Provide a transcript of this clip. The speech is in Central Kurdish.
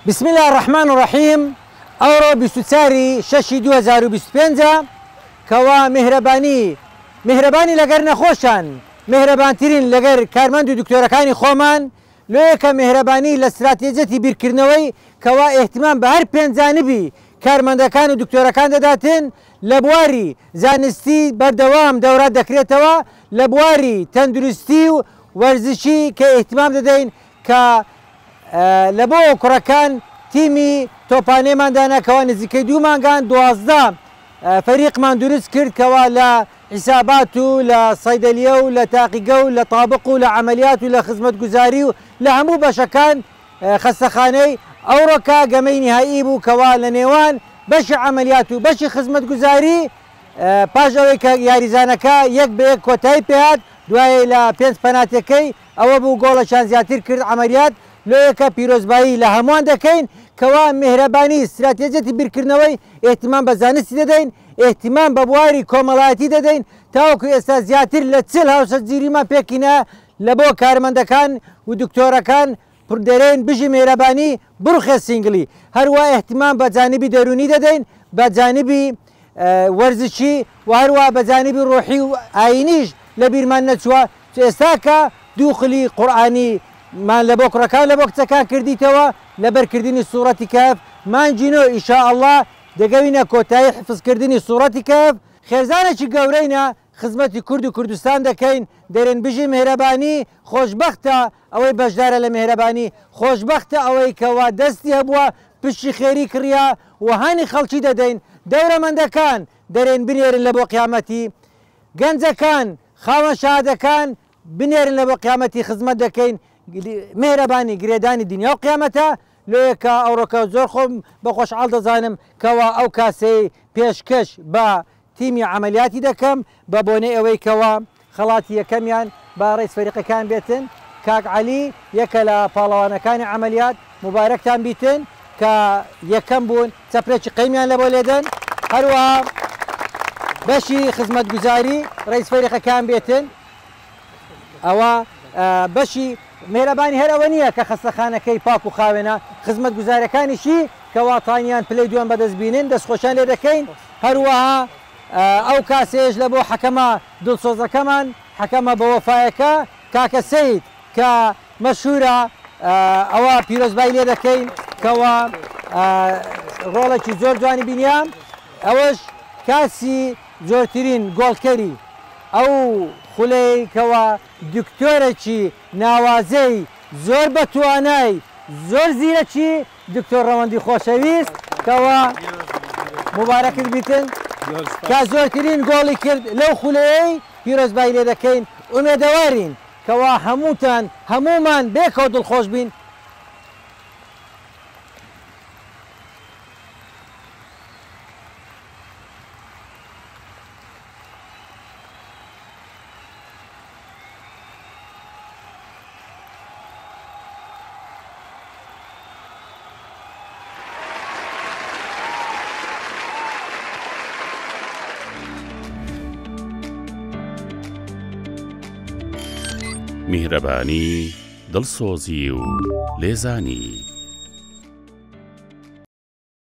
بسم الله الرحمن الرحيم. ئەوڕۆ 24 شەشی 2025 کەوا میهرەبانی لەگەر نەخۆشان میهرەبانترین لەگەر کارمەند و دکتۆرەکانی خۆمان لۆیەکە میهرەبانی لە استراتێجەتی بیرکردنەوەی کەوا ئێحتیمام بە هەر پێنجانبی کارمەندەکان و دکتۆرەکان دەداتن لە بواری زانستی بەردەوام دەورات دەکرێتەوە لە بواری تەندروستی و وەرزشی کە ئێحتیمام دەدەین کە لە بۆ کوڕەکان تیمی تۆپانێماندانەکەەوە نزیکەی 2 مانگان 12 فەریقمان دروست کرد کەوا لە حیسابات و لە سەیدەلیە و لە تاقیگە و لە تابق و لە عملیات و لە خزمەتگوزاری و لە هەموو بەشەکان خەستەخانەی ئەوڕۆکە گەمەی نهایی بوو کەوا لە نێوان بەشی عملیات و بەشی خزمەتگوزاری پاش ئەوەی کە یاریزانەکە یەک بە یەک کۆتایی پێهات دوایە لە 5 پەناتەکەی ئەوە بوو گۆڵەشان زیاتر کرد عملیات لۆیەکە پیرۆزبایی لە هەمووان دەکەین کەوا میهرەبانی استراتێجەتی بیرکردنەوەی ئێحتیمام بە زانستی دەدەین ئێحتیمام بە بواری کۆمەڵایەتی دەدەین تاوەکو ئێستا زیاتر لە 40 هاوسەرگیریمان پێکینە لە بۆ کارمەندەکان و دکتۆرەکان پردەرێن بژی میهرەبانی بڕوخێ سینگلی هەروە ئێحتیمام بە جانبی دەرونی دەدەین بە جانبی وەرزشی و هەروە بە جانبی ڕۆحی و ئاینیش لە بیرمان نەچووە ئێستاکە دووخلی قورئانی مان لە بۆ کوڕەکان لە بۆ کچەکان کردیتەوە لە بەرکردنی سوورەتی کەف مانجینۆ ئینشاءالله دەگەوینە کۆتایی حفزکردنی سوورەتی کەف خێزانێکی گەورەینە خزمەتی کورد و کوردستان دەکەین دەرێن بژی میهرەبانی خۆشبەختە ئەوەی بەشدارە لە میهرەبانی خۆشبەختە ئەوەی کەوا دەستی هەبووە پشتی خێری کڕیا و هانی خەڵکی دەدەین دەورەمەندەکان دەرێن بنێرن لە بۆ قیامەتی گەنجەکان خاوەن شادەکان بنێرن لە بۆ قیامەتی خزمەت دەکەین میهرەبانی گرێدانی دنیا و قیامەتە لۆیەکە ئەوڕۆکە زۆر خۆم بە خۆشحاڵ دەزانم کەوا ئەو کاسەی پێشکەش بە تیمی عملیاتی دەکەم بە بۆنەی ئەوەی کەوا خەڵاتی یەکەمیان با ڕێز فەریقەکان بێتن کاک عەلی یەکە لە پاڵەوانەکانی عملیات مبارەکتان بیتن کە یەکەم بوون چەپرێکی قەیمیان لە بۆ لێدەن هەروەها بەشی خزمەتگوزاری ڕێز فەریقەکان بێتن ئەوە بەشی میهرەبانی هەر ئەوە نییە کە خەستەخانەکەی پاک و خاوێنە خزمەت گوزارەکانیشی کەواتانیان پلەی دوان بەدەستبینن دەستخۆشیان لێ دەکەین هەروەها ئەو کاسێش لە بۆ حەکەمە دڵسۆزەکەمان حەکەمە بە وەفایەکە کاکە سەید کە مەشهورە ئەوە پیرۆزبای لێ دەکەین کەوە ڕۆڵێکی زۆر جوانی بینیام ئەوەش کاسی زۆرترین گۆڵکەری ئەو خولەی کەوا دکتۆرێکی ناوازەی زۆر بەتوانای زۆر زیرەکی دکتۆر ڕەوەندی خۆشەویست کەوا مبارەکت بیتن کە زۆرترین گۆڵی کرد لەو خولەیەی پیرۆزبای لێ دەکەین ئومێدەوارین کەوا هەمومان بێکەوە دڵخۆش بین میهرەبانی دڵسۆزی و لێزانی